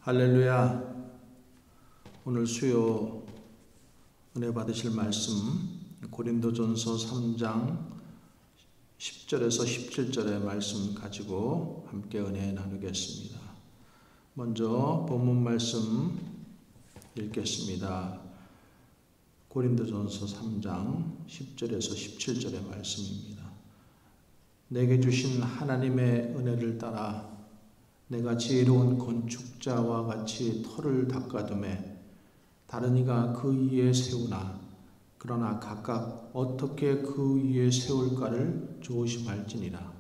할렐루야. 오늘 수요 은혜 받으실 말씀 고린도전서 3장 10절에서 17절의 말씀 가지고 함께 은혜 나누겠습니다. 먼저 본문 말씀 읽겠습니다. 고린도전서 3장 10절에서 17절의 말씀입니다. 내게 주신 하나님의 은혜를 따라 내가 지혜로운 건축자와 같이 터를 닦아두매 다른 이가 그 위에 세우나 그러나 각각 어떻게 그 위에 세울까를 조심할지니라.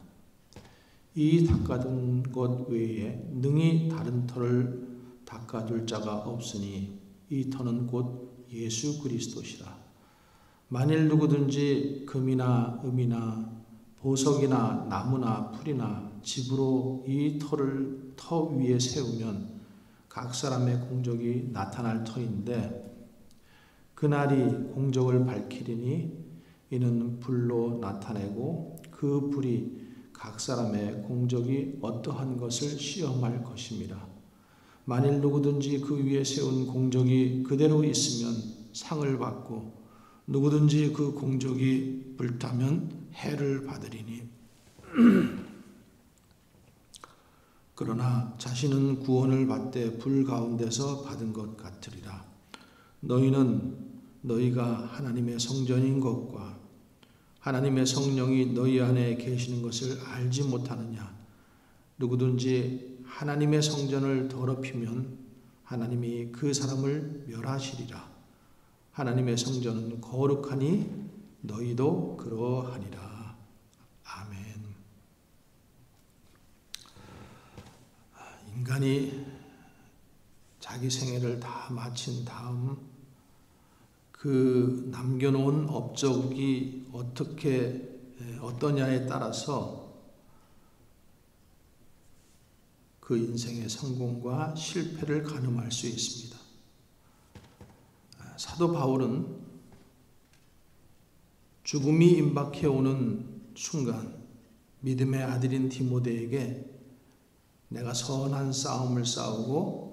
이 닦아둔 것 외에 능히 다른 터를 닦아둘 자가 없으니 이 터는 곧 예수 그리스도시라. 만일 누구든지 금이나 은이나 보석이나 나무나 풀이나 집으로 이 터 위에 세우면 각 사람의 공적이 나타날 터인데 그날이 공적을 밝히리니 이는 불로 나타내고 그 불이 각 사람의 공적이 어떠한 것을 시험할 것입니다. 만일 누구든지 그 위에 세운 공적이 그대로 있으면 상을 받고 누구든지 그 공적이 불타면 해를 받으리니 그러나 자신은 구원을 받되 불 가운데서 받은 것 같으리라. 너희는 너희가 하나님의 성전인 것과 하나님의 성령이 너희 안에 계시는 것을 알지 못하느냐. 누구든지 하나님의 성전을 더럽히면 하나님이 그 사람을 멸하시리라. 하나님의 성전은 거룩하니 너희도 그러하니라. 아멘. 인간이 자기 생애를 다 마친 다음 그 남겨놓은 업적이 어떠냐에 따라서 그 인생의 성공과 실패를 가늠할 수 있습니다. 사도 바울은 죽음이 임박해 오는 순간 믿음의 아들인 디모데에게 내가 선한 싸움을 싸우고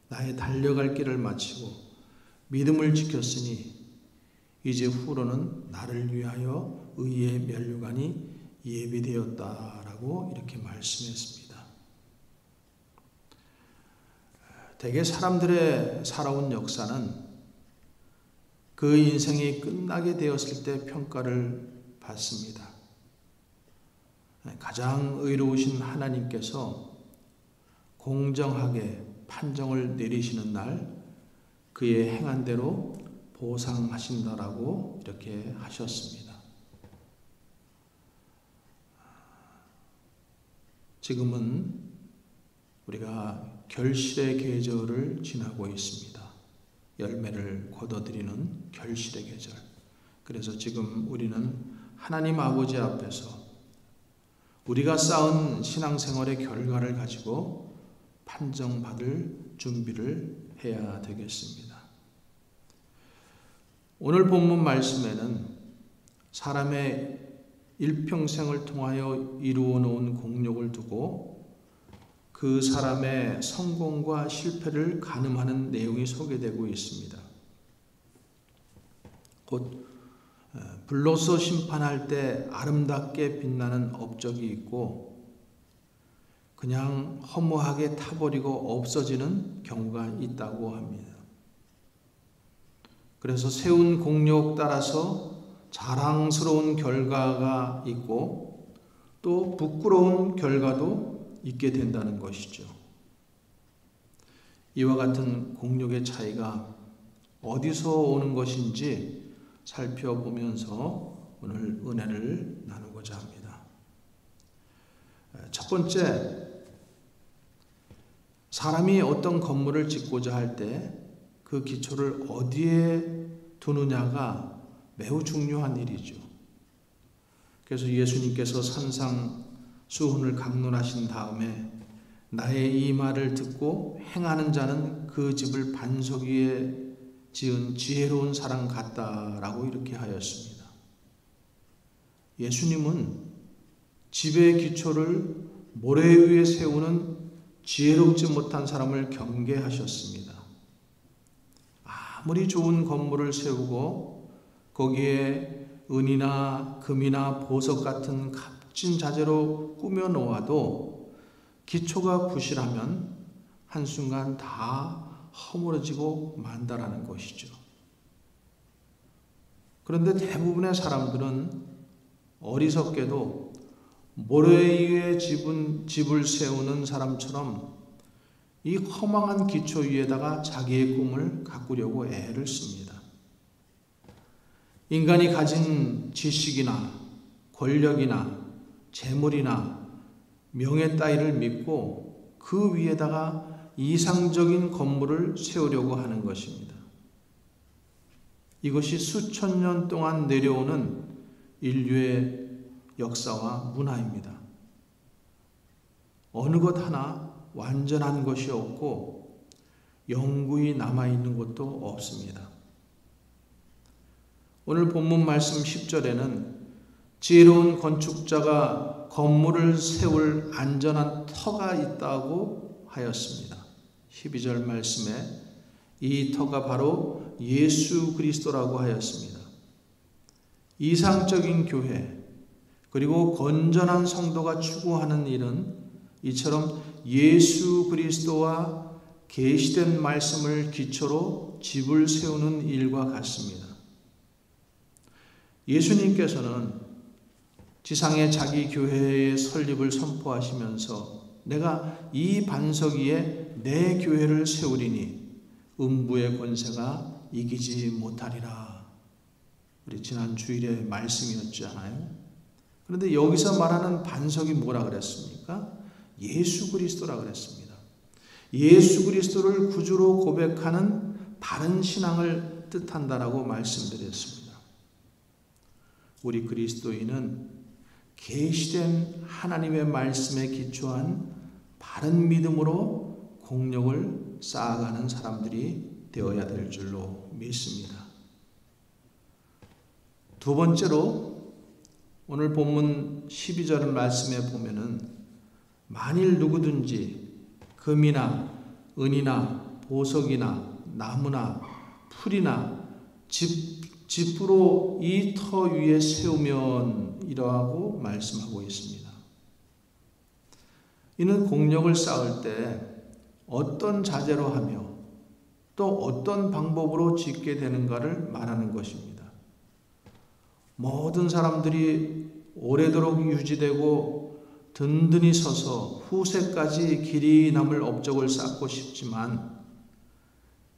나의 달려갈 길을 마치고 믿음을 지켰으니 이제 후로는 나를 위하여 의의 면류관이 예비되었다라고 이렇게 말씀했습니다. 대개 사람들의 살아온 역사는 그 인생이 끝나게 되었을 때 평가를 받습니다. 가장 의로우신 하나님께서 공정하게 판정을 내리시는 날 그의 행한 대로 보상하신다라고 이렇게 하셨습니다. 지금은 우리가 결실의 계절을 지나고 있습니다. 열매를 거둬들이는 결실의 계절. 그래서 지금 우리는 하나님 아버지 앞에서 우리가 쌓은 신앙생활의 결과를 가지고 판정받을 준비를 해야 되겠습니다. 오늘 본문 말씀에는 사람의 일평생을 통하여 이루어 놓은 공력을 두고 그 사람의 성공과 실패를 가늠하는 내용이 소개되고 있습니다. 곧 불로서 심판할 때 아름답게 빛나는 업적이 있고 그냥 허무하게 타버리고 없어지는 경우가 있다고 합니다. 그래서 세운 공력 따라서 자랑스러운 결과가 있고 또 부끄러운 결과도 있게 된다는 것이죠. 이와 같은 공력의 차이가 어디서 오는 것인지 살펴보면서 오늘 은혜를 나누고자 합니다. 첫 번째, 사람이 어떤 건물을 짓고자 할 때 그 기초를 어디에 두느냐가 매우 중요한 일이죠. 그래서 예수님께서 산상수훈을 강론하신 다음에 나의 이 말을 듣고 행하는 자는 그 집을 반석 위에 지은 지혜로운 사람 같다라고 이렇게 하였습니다. 예수님은 집의 기초를 모래 위에 세우는 지혜롭지 못한 사람을 경계하셨습니다. 아무리 좋은 건물을 세우고 거기에 은이나 금이나 보석 같은 값진 자재로 꾸며 놓아도 기초가 부실하면 한순간 다 허물어지고 만다라는 것이죠. 그런데 대부분의 사람들은 어리석게도 모래 위에 집을 세우는 사람처럼 이 허망한 기초 위에다가 자기의 꿈을 가꾸려고 애를 씁니다. 인간이 가진 지식이나 권력이나 재물이나 명예 따위를 믿고 그 위에다가 이상적인 건물을 세우려고 하는 것입니다. 이것이 수천 년 동안 내려오는 인류의 역사와 문화입니다. 어느 것 하나 완전한 것이 없고 영구히 남아있는 것도 없습니다. 오늘 본문 말씀 10절에는 지혜로운 건축자가 건물을 세울 안전한 터가 있다고 하였습니다. 12절 말씀에 이 터가 바로 예수 그리스도라고 하였습니다. 이상적인 교회 그리고 건전한 성도가 추구하는 일은 이처럼 예수 그리스도와 계시된 말씀을 기초로 집을 세우는 일과 같습니다. 예수님께서는 지상의 자기 교회의 설립을 선포하시면서 내가 이 반석 위에 내 교회를 세우리니 음부의 권세가 이기지 못하리라. 우리 지난 주일의 말씀이었잖아요. 그런데 여기서 말하는 반석이 뭐라 그랬습니까? 예수 그리스도라 그랬습니다. 예수 그리스도를 구주로 고백하는 바른 신앙을 뜻한다라고 말씀드렸습니다. 우리 그리스도인은 계시된 하나님의 말씀에 기초한 바른 믿음으로 공력을 쌓아가는 사람들이 되어야 될 줄로 믿습니다. 두 번째로 오늘 본문 12절 말씀에 보면은 만일 누구든지 금이나 은이나 보석이나 나무나 풀이나 집으로 이 터 위에 세우면 이러하고 말씀하고 있습니다. 이는 공력을 쌓을 때 어떤 자재로 하며 또 어떤 방법으로 짓게 되는가를 말하는 것입니다. 모든 사람들이 오래도록 유지되고 든든히 서서 후세까지 길이 남을 업적을 쌓고 싶지만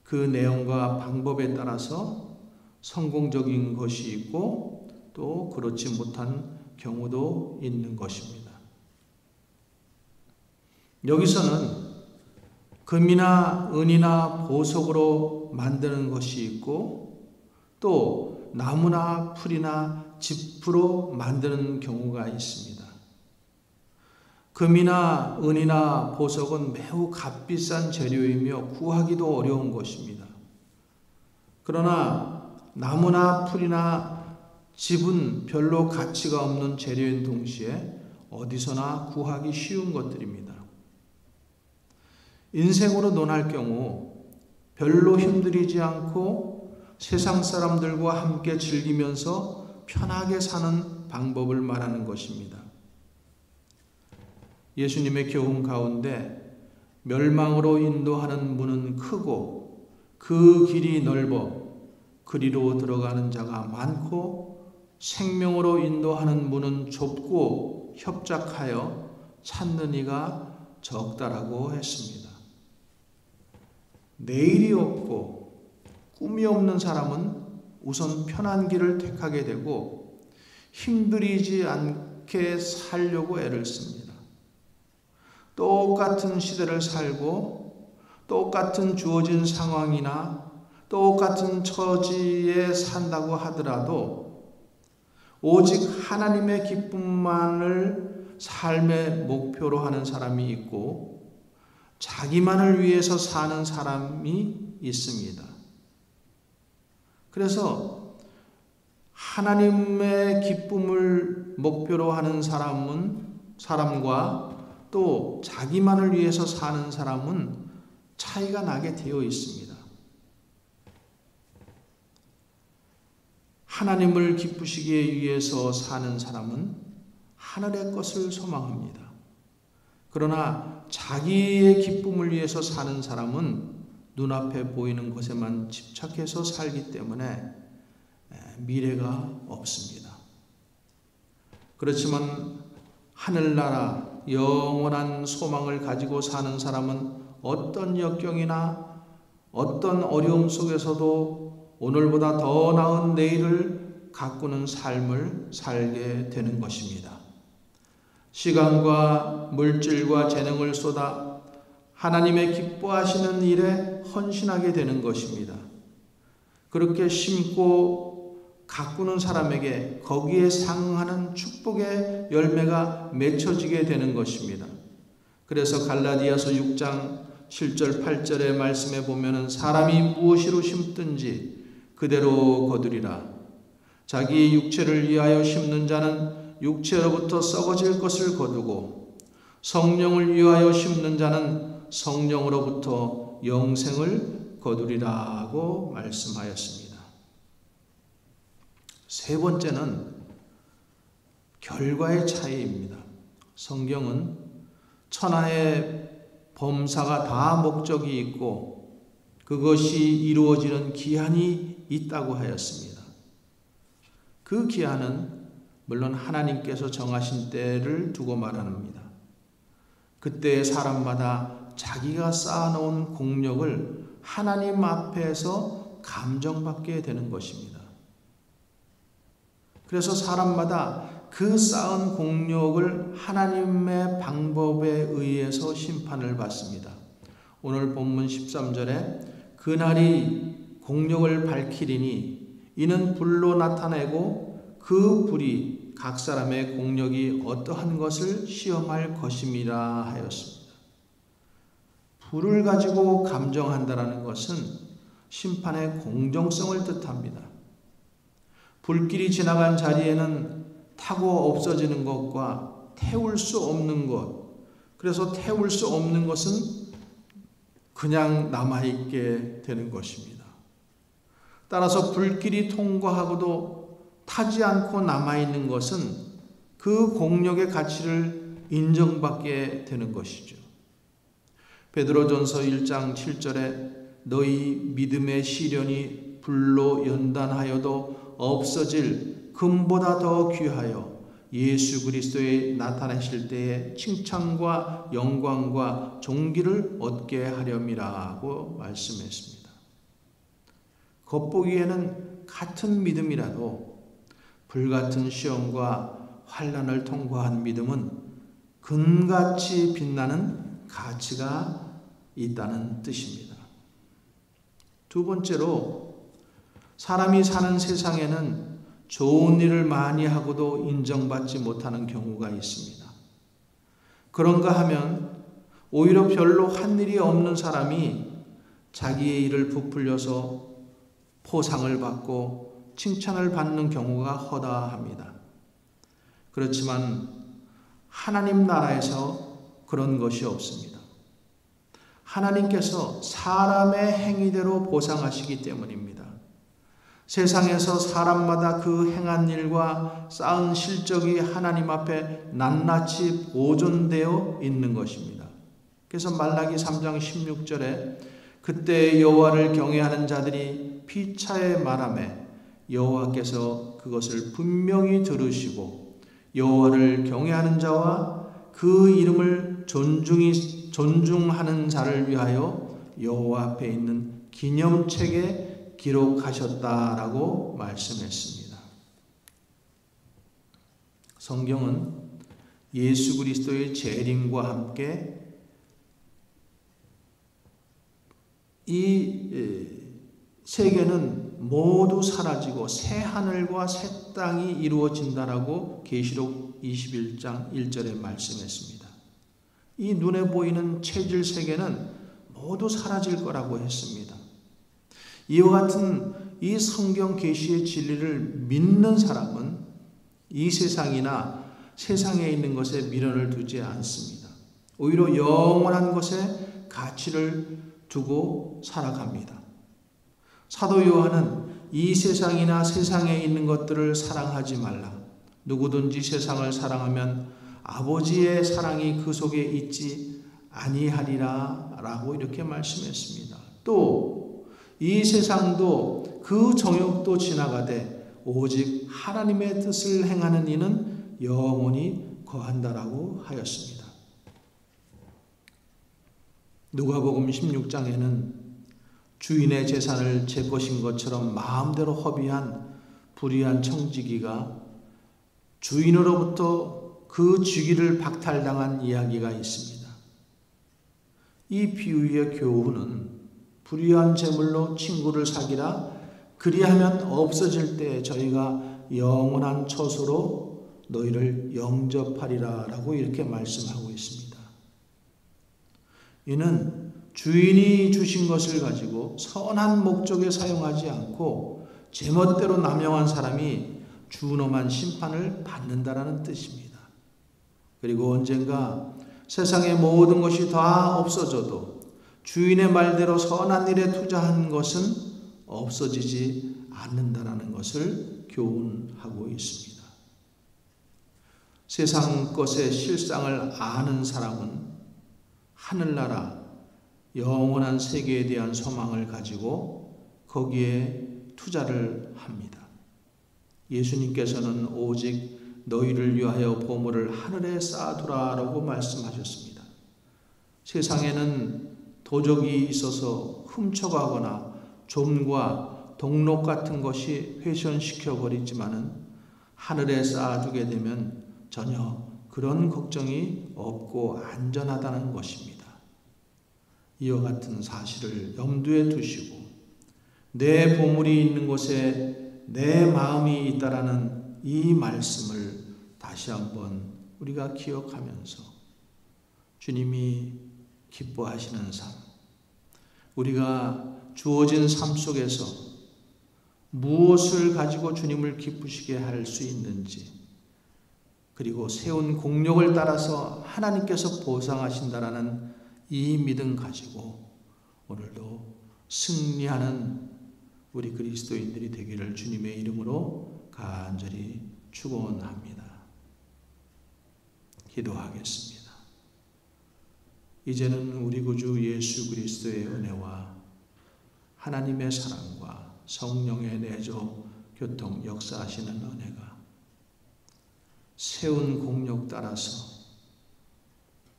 그 내용과 방법에 따라서 성공적인 것이 있고 또 그렇지 못한 경우도 있는 것입니다. 여기서는 금이나 은이나 보석으로 만드는 것이 있고 또 나무나 풀이나 짚으로 만드는 경우가 있습니다. 금이나 은이나 보석은 매우 값비싼 재료이며 구하기도 어려운 것입니다. 그러나 나무나 풀이나 집은 별로 가치가 없는 재료인 동시에 어디서나 구하기 쉬운 것들입니다. 인생으로 논할 경우 별로 힘들이지 않고 세상 사람들과 함께 즐기면서 편하게 사는 방법을 말하는 것입니다. 예수님의 교훈 가운데 멸망으로 인도하는 문은 크고 그 길이 넓어 그리로 들어가는 자가 많고 생명으로 인도하는 문은 좁고 협착하여 찾는 이가 적다라고 했습니다. 내일이 없고 꿈이 없는 사람은 우선 편한 길을 택하게 되고 힘들이지 않게 살려고 애를 씁니다. 똑같은 시대를 살고 똑같은 주어진 상황이나 똑같은 처지에 산다고 하더라도 오직 하나님의 기쁨만을 삶의 목표로 하는 사람이 있고 자기만을 위해서 사는 사람이 있습니다. 그래서 하나님의 기쁨을 목표로 하는 사람과 또 또 자기만을 위해서 사는 사람은 차이가 나게 되어 있습니다. 하나님을 기쁘시게 위해서 사는 사람은 하늘의 것을 소망합니다. 그러나 자기의 기쁨을 위해서 사는 사람은 눈앞에 보이는 것에만 집착해서 살기 때문에 미래가 없습니다. 그렇지만 하늘나라 영원한 소망을 가지고 사는 사람은 어떤 역경이나 어떤 어려움 속에서도 오늘보다 더 나은 내일을 가꾸는 삶을 살게 되는 것입니다. 시간과 물질과 재능을 쏟아 하나님의 기뻐하시는 일에 헌신하게 되는 것입니다. 그렇게 심고 가꾸는 사람에게 거기에 상응하는 축복의 열매가 맺혀지게 되는 것입니다. 그래서 갈라디아서 6장 7절 8절의 말씀에 보면은 사람이 무엇으로 심든지 그대로 거두리라. 자기 육체를 위하여 심는 자는 육체로부터 썩어질 것을 거두고 성령을 위하여 심는 자는 성령으로부터 영생을 거두리라고 말씀하였습니다. 세 번째는 결과의 차이입니다. 성경은 천하의 범사가 다 목적이 있고 그것이 이루어지는 기한이 있다고 하였습니다. 그 기한은 물론 하나님께서 정하신 때를 두고 말합니다. 그때 사람마다 자기가 쌓아놓은 공력을 하나님 앞에서 감정받게 되는 것입니다. 그래서 사람마다 그 쌓은 공력을 하나님의 방법에 의해서 심판을 받습니다. 오늘 본문 13절에 그날이 공력을 밝히리니 이는 불로 나타내고 그 불이 각 사람의 공력이 어떠한 것을 시험할 것임이라 하였습니다. 불을 가지고 감정한다라는 것은 심판의 공정성을 뜻합니다. 불길이 지나간 자리에는 타고 없어지는 것과 태울 수 없는 것, 그래서 태울 수 없는 것은 그냥 남아있게 되는 것입니다. 따라서 불길이 통과하고도 타지 않고 남아있는 것은 그 공력의 가치를 인정받게 되는 것이죠. 베드로전서 1장 7절에 너희 믿음의 시련이 불로 연단하여도 없어질 금보다 더 귀하여 예수 그리스도에 나타나실 때에 칭찬과 영광과 존귀를 얻게 하렴이라고 말씀했습니다. 겉보기에는 같은 믿음이라도 불같은 시험과 환난을 통과한 믿음은 금같이 빛나는 가치가 있다는 뜻입니다. 두 번째로 사람이 사는 세상에는 좋은 일을 많이 하고도 인정받지 못하는 경우가 있습니다. 그런가 하면 오히려 별로 한 일이 없는 사람이 자기의 일을 부풀려서 포상을 받고 칭찬을 받는 경우가 허다합니다. 그렇지만 하나님 나라에서 그런 것이 없습니다. 하나님께서 사람의 행위대로 보상하시기 때문입니다. 세상에서 사람마다 그 행한 일과 쌓은 실적이 하나님 앞에 낱낱이 보존되어 있는 것입니다. 그래서 말라기 3장 16절에 그때 여호와를 경외하는 자들이 피차에 말하매 여호와께서 그것을 분명히 들으시고 여호와를 경외하는 자와 그 이름을 존중하는 자를 위하여 여호와 앞에 있는 기념책에 기록하셨다라고 말씀했습니다. 성경은 예수 그리스도의 재림과 함께 이 세계는 모두 사라지고 새 하늘과 새 땅이 이루어진다라고 계시록 21장 1절에 말씀했습니다. 이 눈에 보이는 체질 세계는 모두 사라질 거라고 했습니다. 이와 같은 이 성경 계시의 진리를 믿는 사람은 이 세상이나 세상에 있는 것에 미련을 두지 않습니다. 오히려 영원한 것에 가치를 두고 살아갑니다. 사도 요한은 이 세상이나 세상에 있는 것들을 사랑하지 말라. 누구든지 세상을 사랑하면 아버지의 사랑이 그 속에 있지 아니하리라 라고 이렇게 말씀했습니다. 또 이 세상도 그 정욕도 지나가되 오직 하나님의 뜻을 행하는 이는 영원히 거한다라고 하였습니다. 누가복음 16장에는 주인의 재산을 제 것인 것처럼 마음대로 허비한 불의한 청지기가 주인으로부터 그 주기를 박탈당한 이야기가 있습니다. 이 비유의 교훈은 불의한 재물로 친구를 사귀라, 그리하면 없어질 때 저희가 영원한 처소로 너희를 영접하리라 라고 이렇게 말씀하고 있습니다. 이는 주인이 주신 것을 가지고 선한 목적에 사용하지 않고 제멋대로 남용한 사람이 준엄한 심판을 받는다라는 뜻입니다. 그리고 언젠가 세상의 모든 것이 다 없어져도 주인의 말대로 선한 일에 투자한 것은 없어지지 않는다라는 것을 교훈하고 있습니다. 세상 것의 실상을 아는 사람은 하늘나라 영원한 세계에 대한 소망을 가지고 거기에 투자를 합니다. 예수님께서는 오직 너희를 위하여 보물을 하늘에 쌓아두라라고 말씀하셨습니다. 세상에는 도적이 있어서 훔쳐가거나 좀과 동록 같은 것이 훼손시켜 버리지만은 하늘에 쌓아두게 되면 전혀 그런 걱정이 없고 안전하다는 것입니다. 이와 같은 사실을 염두에 두시고 내 보물이 있는 곳에 내 마음이 있다라는 이 말씀을 다시 한번 우리가 기억하면서 주님이 기뻐하시는 삶, 우리가 주어진 삶 속에서 무엇을 가지고 주님을 기쁘시게 할 수 있는지, 그리고 세운 공력을 따라서 하나님께서 보상하신다라는 이 믿음 가지고 오늘도 승리하는 우리 그리스도인들이 되기를 주님의 이름으로 간절히 축원합니다. 기도하겠습니다. 이제는 우리 구주 예수 그리스도의 은혜와 하나님의 사랑과 성령의 내조 교통 역사하시는 은혜가 세운 공력 따라서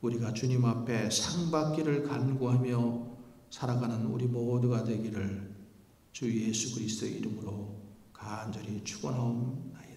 우리가 주님 앞에 상 받기를 간구하며 살아가는 우리 모두가 되기를 주 예수 그리스도의 이름으로 간절히 축원하옵나이다.